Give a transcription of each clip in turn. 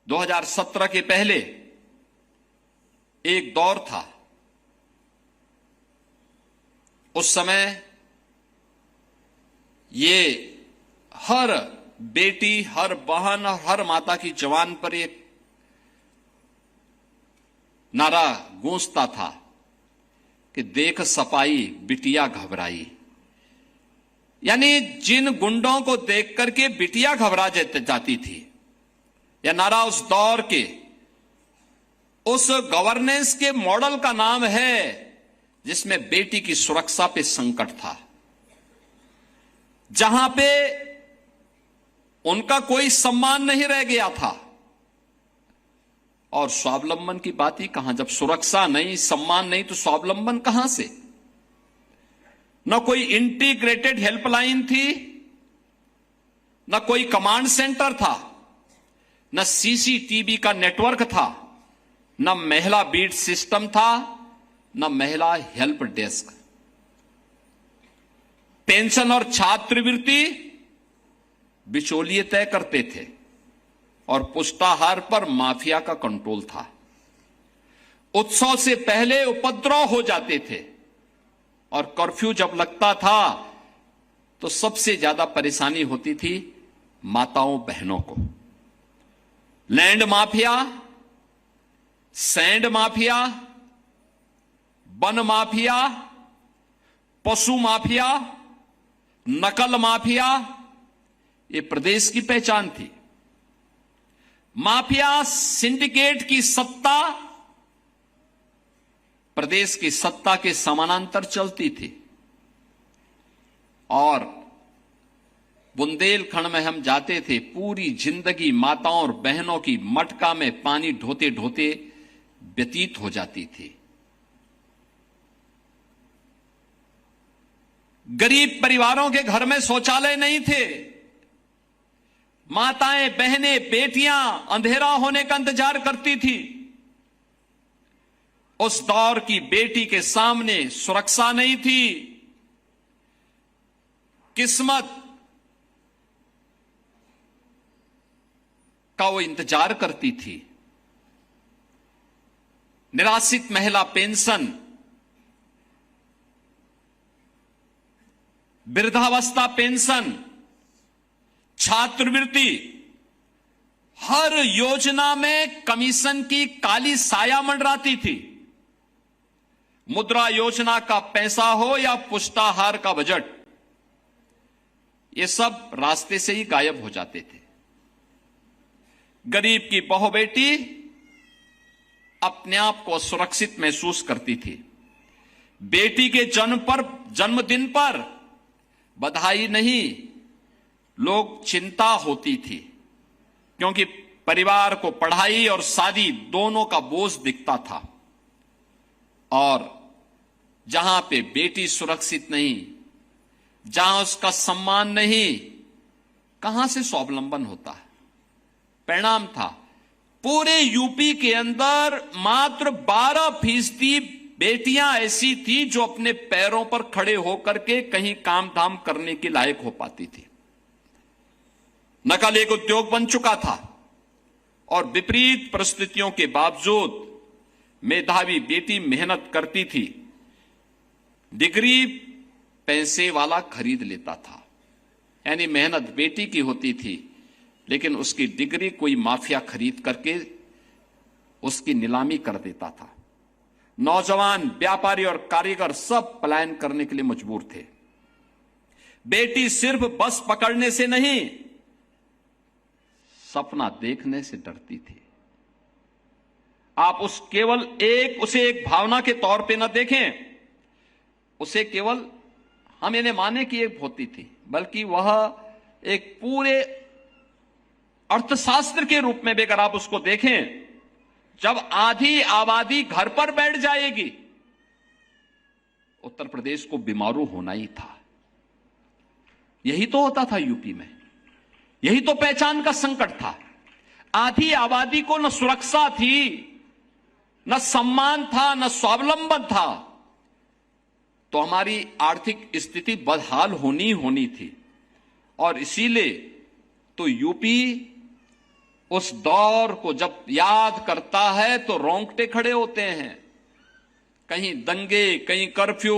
2017 के पहले एक दौर था, उस समय ये हर बेटी, हर बहन और हर माता की जबान पर एक नारा गूंजता था कि देख सपाई बिटिया घबराई। यानी जिन गुंडों को देख करके बिटिया घबरा जाती थी, यह नारा उस दौर के, उस गवर्नेंस के मॉडल का नाम है जिसमें बेटी की सुरक्षा पे संकट था, जहां पे उनका कोई सम्मान नहीं रह गया था। और स्वावलंबन की बात ही कहां, जब सुरक्षा नहीं, सम्मान नहीं, तो स्वावलंबन कहां से? न कोई इंटीग्रेटेड हेल्पलाइन थी, न कोई कमांड सेंटर था, न सीसीटीवी का नेटवर्क था, न महिला बीट सिस्टम था, न महिला हेल्प डेस्क। पेंशन और छात्रवृत्ति बिचौलिए तय करते थे और पुष्टाहार पर माफिया का कंट्रोल था। उत्सव से पहले उपद्रव हो जाते थे और कर्फ्यू जब लगता था तो सबसे ज्यादा परेशानी होती थी माताओं बहनों को। Land mafia, sand mafia, one mafia, पशु माफिया, नकल माफिया, ये प्रदेश की पहचान थी। माफिया सिंडिकेट की सत्ता प्रदेश की सत्ता के समानांतर चलती थी। और बुंदेलखंड में हम जाते थे, पूरी जिंदगी माताओं और बहनों की मटका में पानी ढोते ढोते व्यतीत हो जाती थी। गरीब परिवारों के घर में शौचालय नहीं थे। माताएं, बहनें, बेटियां अंधेरा होने का इंतजार करती थी। उस दौर की बेटी के सामने सुरक्षा नहीं थी। किस्मत का वो इंतजार करती थी। निराश्रित महिला पेंशन, वृद्धावस्था पेंशन, छात्रवृत्ति, हर योजना में कमीशन की काली साया मंडराती थी। मुद्रा योजना का पैसा हो या पुष्टाहार का बजट, ये सब रास्ते से ही गायब हो जाते थे। गरीब की बहू बेटी अपने आप को सुरक्षित महसूस करती थी। बेटी के जन्मदिन पर बधाई नहीं, लोग चिंता होती थी, क्योंकि परिवार को पढ़ाई और शादी दोनों का बोझ दिखता था। और जहां पे बेटी सुरक्षित नहीं, जहां उसका सम्मान नहीं, कहां से स्वावलंबन होता है? परिणाम था, पूरे यूपी के अंदर मात्र 12% बेटियां ऐसी थी जो अपने पैरों पर खड़े होकर के कहीं काम धाम करने के लायक हो पाती थी। नकल एक उद्योग बन चुका था और विपरीत परिस्थितियों के बावजूद मेधावी बेटी मेहनत करती थी। डिग्री पैसे वाला खरीद लेता था, यानी मेहनत बेटी की होती थी, लेकिन उसकी डिग्री कोई माफिया खरीद करके उसकी नीलामी कर देता था। नौजवान, व्यापारी और कारीगर सब पलायन करने के लिए मजबूर थे। बेटी सिर्फ बस पकड़ने से नहीं, सपना देखने से डरती थी। आप उसे एक भावना के तौर पे न देखें, उसे केवल हम इन्हें माने कि एक होती थी, बल्कि वह एक पूरे अर्थशास्त्र के रूप में भी अगर आप उसको देखें, जब आधी आबादी घर पर बैठ जाएगी, उत्तर प्रदेश को बीमारू होना ही था। यही तो होता था यूपी में, यही तो पहचान का संकट था। आधी आबादी को न सुरक्षा थी, न सम्मान था, न स्वावलंबन था, तो हमारी आर्थिक स्थिति बदहाल होनी थी। और इसीलिए तो यूपी उस दौर को जब याद करता है तो रोंगटे खड़े होते हैं। कहीं दंगे, कहीं कर्फ्यू,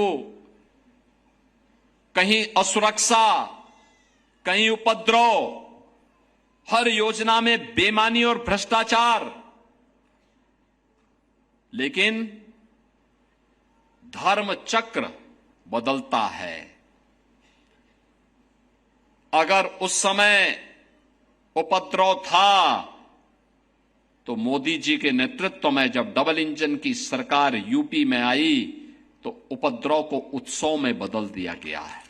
कहीं असुरक्षा, कहीं उपद्रव, हर योजना में बेईमानी और भ्रष्टाचार। लेकिन धर्म चक्र बदलता है। अगर उस समय उपद्रव था तो मोदी जी के नेतृत्व में जब डबल इंजन की सरकार यूपी में आई तो उपद्रव को उत्सव में बदल दिया गया है।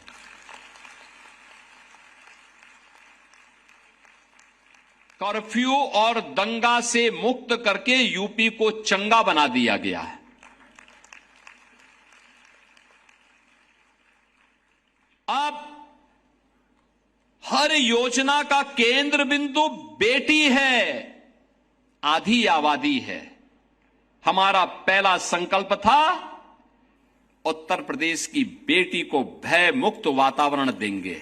कर्फ्यू और दंगा से मुक्त करके यूपी को चंगा बना दिया गया है। अब हर योजना का केंद्र बिंदु बेटी है, आधी आबादी है। हमारा पहला संकल्प था उत्तर प्रदेश की बेटी को भय मुक्त वातावरण देंगे,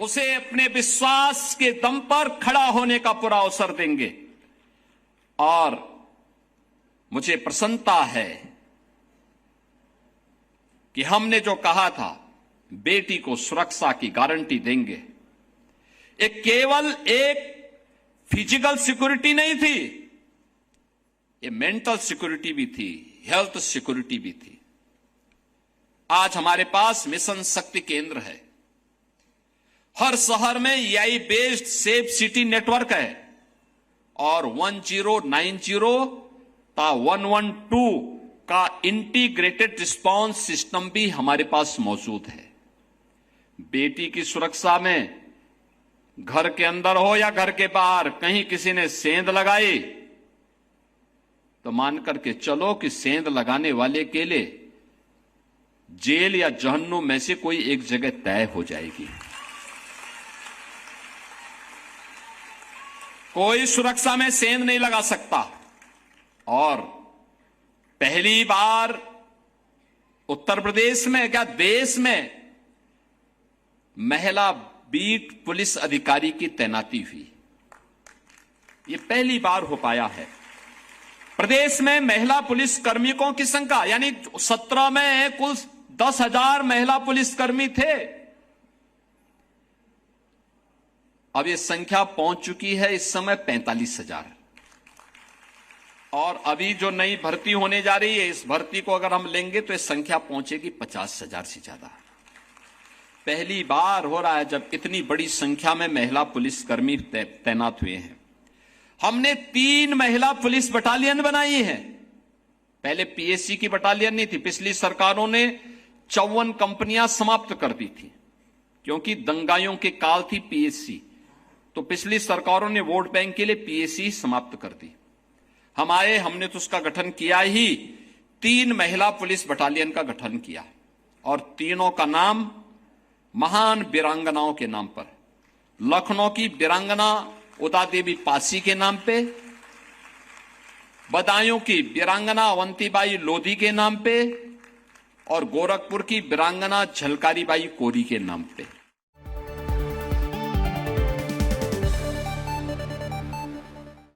उसे अपने विश्वास के दम पर खड़ा होने का पूरा अवसर देंगे। और मुझे प्रसन्नता है कि हमने जो कहा था बेटी को सुरक्षा की गारंटी देंगे, ये केवल एक फिजिकल सिक्योरिटी नहीं थी, ये मेंटल सिक्योरिटी भी थी, हेल्थ सिक्योरिटी भी थी। आज हमारे पास मिशन शक्ति केंद्र है। हर शहर में AI based safe city network है और 1090 ता 112 का इंटीग्रेटेड रिस्पांस सिस्टम भी हमारे पास मौजूद है। बेटी की सुरक्षा में घर के अंदर हो या घर के बाहर कहीं किसी ने सेंध लगाई तो मान करके चलो कि सेंध लगाने वाले के लिए जेल या जहन्नुम में से कोई एक जगह तय हो जाएगी। कोई सुरक्षा में सेंध नहीं लगा सकता। और पहली बार उत्तर प्रदेश में क्या देश में महिला बीट पुलिस अधिकारी की तैनाती हुई। यह पहली बार हो पाया है। प्रदेश में महिला पुलिस कर्मियों की संख्या यानी 17 में कुल 10,000 महिला पुलिसकर्मी थे। अब यह संख्या पहुंच चुकी है इस समय 45,000। और अभी जो नई भर्ती होने जा रही है, इस भर्ती को अगर हम लेंगे तो इस संख्या पहुंचेगी 50,000 से ज्यादा। पहली बार हो रहा है जब इतनी बड़ी संख्या में महिला पुलिसकर्मी तैनात हुए हैं। हमने 3 महिला पुलिस बटालियन बनाई है। पहले पीएससी की बटालियन नहीं थी। पिछली सरकारों ने 54 कंपनियां समाप्त कर दी थी क्योंकि दंगाइयों के काल थी पीएससी। तो पिछली सरकारों ने वोट बैंक के लिए पीएससी समाप्त कर दी। हमने तो उसका गठन किया ही, 3 महिला पुलिस बटालियन का गठन किया और तीनों का नाम महान वीरांगनाओं के नाम पर। लखनऊ की वीरांगना उदा देवी पासी के नाम पे, बदायूं की वीरांगना अवंतीबाई लोधी के नाम पे और गोरखपुर की वीरांगना झलकारी बाई कोरी के नाम पे।